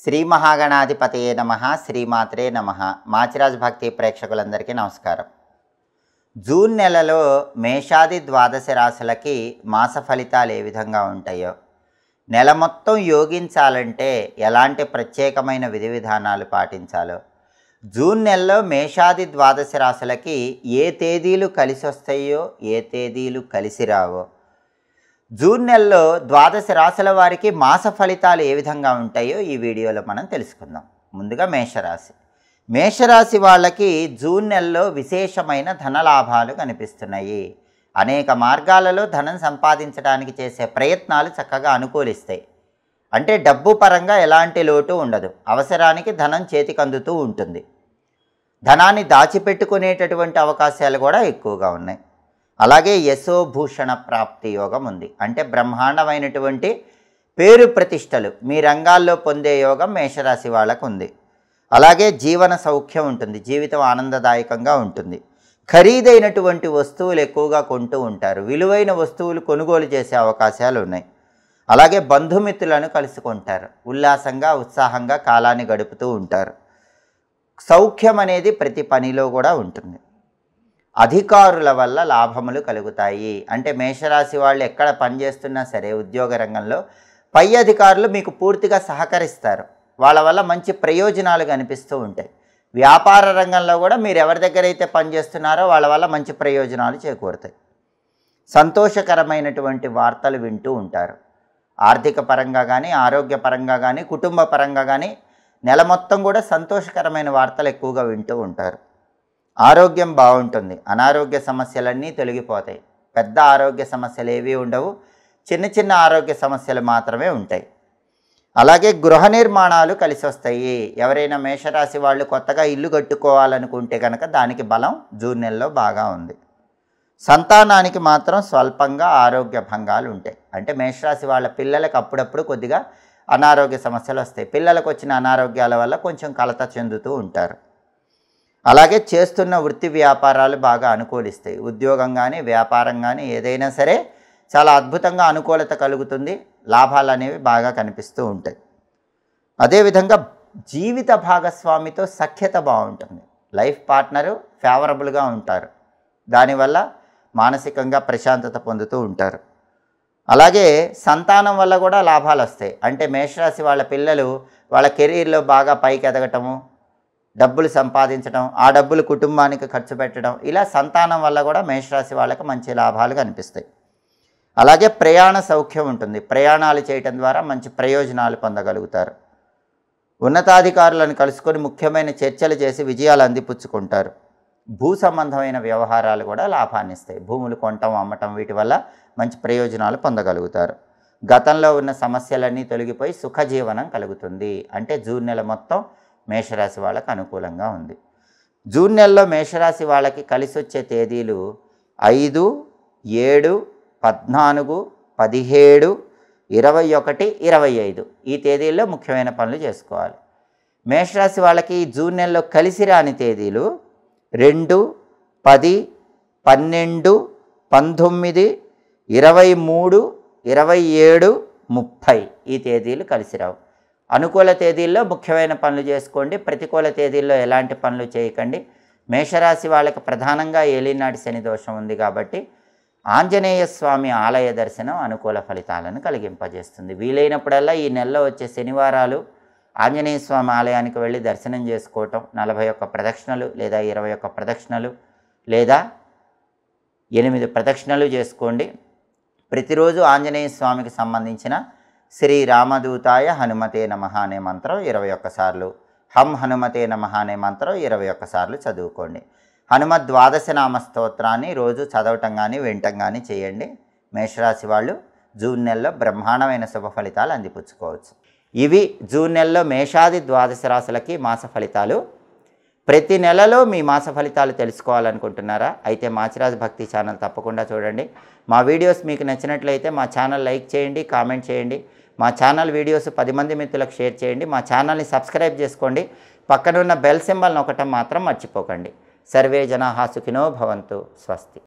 శ్రీ మహాగణాధిపతయే నమః శ్రీమాత్రే నమః మాచిరాజ్ భక్తి ప్రేక్షకులందరికీ నమస్కారం. జూన్ నెలలో మేషాది ద్వాదశ రాశులకి మాస ఫలితాలు ఏ విధంగా ఉంటాయో, నెల మొత్తం యోగించాలంటే ఎలాంటి ప్రత్యేకమైన విధి విధానాలు పాటించాలో, జూన్ నెలలో మేషాది ద్వాదశ రాశులకి ఏ తేదీలు కలిసి వస్తాయో ఏ తేదీలు కలిసి రావో, జూన్ నెలలో ద్వాదశ రాశుల వారికి మాస ఫలితాలు ఏ విధంగా ఉంటాయో ఈ వీడియోలో మనం తెలుసుకుందాం. ముందుగా మేషరాశి. మేషరాశి వాళ్ళకి జూన్ నెలలో విశేషమైన ధనలాభాలు కనిపిస్తున్నాయి. అనేక మార్గాలలో ధనం సంపాదించడానికి చేసే ప్రయత్నాలు చక్కగా అనుకూలిస్తాయి. అంటే డబ్బు పరంగా ఎలాంటి లోటు ఉండదు. అవసరానికి ధనం చేతికి అందుతూ ఉంటుంది. ధనాన్ని దాచిపెట్టుకునేటటువంటి అవకాశాలు కూడా ఎక్కువగా ఉన్నాయి. అలాగే యశోభూషణ ప్రాప్తి యోగం ఉంది. అంటే బ్రహ్మాండమైనటువంటి పేరు ప్రతిష్టలు మీ రంగాల్లో పొందే యోగం మేషరాశి వాళ్ళకు ఉంది. అలాగే జీవన సౌఖ్యం ఉంటుంది. జీవితం ఆనందదాయకంగా ఉంటుంది. ఖరీదైనటువంటి వస్తువులు ఎక్కువగా కొంటూ ఉంటారు. విలువైన వస్తువులు కొనుగోలు చేసే అవకాశాలు ఉన్నాయి. అలాగే బంధుమిత్రులను కలుసుకుంటారు. ఉల్లాసంగా ఉత్సాహంగా కాలాన్ని గడుపుతూ ఉంటారు. సౌఖ్యం అనేది ప్రతి పనిలో కూడా ఉంటుంది. అధికారుల వల్ల లాభములు కలుగుతాయి. అంటే మేషరాశి వాళ్ళు ఎక్కడ పనిచేస్తున్నా సరే ఉద్యోగ రంగంలో పై అధికారులు మీకు పూర్తిగా సహకరిస్తారు. వాళ్ళ వల్ల మంచి ప్రయోజనాలు కనిపిస్తూ ఉంటాయి. వ్యాపార రంగంలో కూడా మీరు ఎవరి దగ్గర అయితే పనిచేస్తున్నారో వాళ్ళ వల్ల మంచి ప్రయోజనాలు చేకూరుతాయి. సంతోషకరమైనటువంటి వార్తలు వింటూ ఉంటారు. ఆర్థిక పరంగా కానీ, ఆరోగ్యపరంగా కానీ, కుటుంబ పరంగా కానీ నెల మొత్తం కూడా సంతోషకరమైన వార్తలు ఎక్కువగా వింటూ ఉంటారు. ఆరోగ్యం బాగుంటుంది. అనారోగ్య సమస్యలన్నీ తొలగిపోతాయి. పెద్ద ఆరోగ్య సమస్యలు ఏవి ఉండవు. చిన్న చిన్న ఆరోగ్య సమస్యలు మాత్రమే ఉంటాయి. అలాగే గృహ నిర్మాణాలు కలిసి వస్తాయి. ఎవరైనా మేషరాశి వాళ్ళు కొత్తగా ఇల్లు కట్టుకోవాలనుకుంటే కనుక దానికి బలం జూన్ నెలలో బాగా ఉంది. సంతానానికి మాత్రం స్వల్పంగా ఆరోగ్య భంగాలు ఉంటాయి. అంటే మేషరాశి వాళ్ళ పిల్లలకు అప్పుడప్పుడు కొద్దిగా అనారోగ్య సమస్యలు వస్తాయి. పిల్లలకు వచ్చిన అనారోగ్యాల వల్ల కొంచెం కలత చెందుతూ ఉంటారు. అలాగే చేస్తున్న వృత్తి వ్యాపారాలు బాగా అనుకూలిస్తాయి. ఉద్యోగం కానీ వ్యాపారం కానీ ఏదైనా సరే చాలా అద్భుతంగా అనుకూలత కలుగుతుంది. లాభాలు అనేవి బాగా కనిపిస్తూ ఉంటాయి. అదేవిధంగా జీవిత భాగస్వామితో సఖ్యత బాగుంటుంది. లైఫ్ పార్ట్నరు ఫేవరబుల్గా ఉంటారు. దానివల్ల మానసికంగా ప్రశాంతత పొందుతూ ఉంటారు. అలాగే సంతానం వల్ల కూడా లాభాలు వస్తాయి. అంటే మేషరాశి వాళ్ళ పిల్లలు వాళ్ళ కెరీర్లో బాగా పైకి ఎదగటము, డబ్బులు సంపాదించడం, ఆ డబ్బులు కుటుంబానికి ఖర్చు పెట్టడం, ఇలా సంతానం వల్ల కూడా మేషరాశి వాళ్ళకి మంచి లాభాలు కనిపిస్తాయి. అలాగే ప్రయాణ సౌఖ్యం ఉంటుంది. ప్రయాణాలు చేయటం ద్వారా మంచి ప్రయోజనాలు పొందగలుగుతారు. ఉన్నతాధికారులను కలుసుకొని ముఖ్యమైన చర్చలు చేసి విజయాలు అందిపుచ్చుకుంటారు. భూ సంబంధమైన వ్యవహారాలు కూడా లాభాన్ని ఇస్తాయి. భూములు కొనటం, అమ్మటం వీటి వల్ల మంచి ప్రయోజనాలు పొందగలుగుతారు. గతంలో ఉన్న సమస్యలన్నీ తొలగిపోయి సుఖజీవనం కలుగుతుంది. అంటే జూన్ నెల మొత్తం మేషరాశి వాళ్ళకి అనుకూలంగా ఉంది. జూన్ నెలలో మేషరాశి వాళ్ళకి కలిసి వచ్చే తేదీలు 5, 7, 14, 17, 21, 25 ఈ తేదీల్లో ముఖ్యమైన పనులు చేసుకోవాలి. మేషరాశి వాళ్ళకి జూన్ నెలలో కలిసి రాని తేదీలు 2, 10, 12, 19, 23, 27, 30 ఈ తేదీలు కలిసి రావు. అనుకూల తేదీల్లో ముఖ్యమైన పనులు చేసుకోండి. ప్రతికూల తేదీల్లో ఎలాంటి పనులు చేయకండి. మేషరాశి వాళ్ళకి ప్రధానంగా ఏలినాటి శని దోషం ఉంది కాబట్టి ఆంజనేయ స్వామి ఆలయ దర్శనం అనుకూల ఫలితాలను కలిగింపజేస్తుంది. వీలైనప్పుడల్లా ఈ నెలలో వచ్చే శనివారాలు ఆంజనేయ స్వామి ఆలయానికి వెళ్ళి దర్శనం చేసుకోవటం, 41 ప్రదక్షిణలు లేదా 21 ప్రదక్షిణలు లేదా 8 ప్రదక్షిణలు చేసుకోండి. ప్రతిరోజు ఆంజనేయ స్వామికి సంబంధించిన శ్రీ రామదూతాయ హనుమతే నమః అనే మంత్రం 21 సార్లు, హం హనుమతే నమః అనే మంత్రం 21 సార్లు చదువుకోండి. హనుమద్ ద్వాదశ నామ స్తోత్రాన్ని రోజు చదవటం కానీ వినటం కానీ చేయండి. మేషరాశి వాళ్ళు జూన్ నెలలో బ్రహ్మాండమైన శుభ ఫలితాలు అందిపుచ్చుకోవచ్చు. ఇవి జూన్ నెలలో మేషాది ద్వాదశ రాశులకి మాస ఫలితాలు. ప్రతి నెలలో మీ మాస ఫలితాలు తెలుసుకోవాలనుకుంటున్నారా? అయితే మాచిరాజ్ భక్తి ఛానల్ తప్పకుండా చూడండి. మా వీడియోస్ మీకు నచ్చినట్లయితే మా ఛానల్ లైక్ చేయండి, కామెంట్ చేయండి. మా ఛానల్ వీడియోస్ 10 మంది మిత్రులకు షేర్ చేయండి. మా ఛానల్ని సబ్స్క్రైబ్ చేసుకోండి. పక్కనున్న బెల్ సింబల్ నొక్కటం మాత్రం మర్చిపోకండి. సర్వే జనాః సుఖినో భవంతు. స్వస్తి.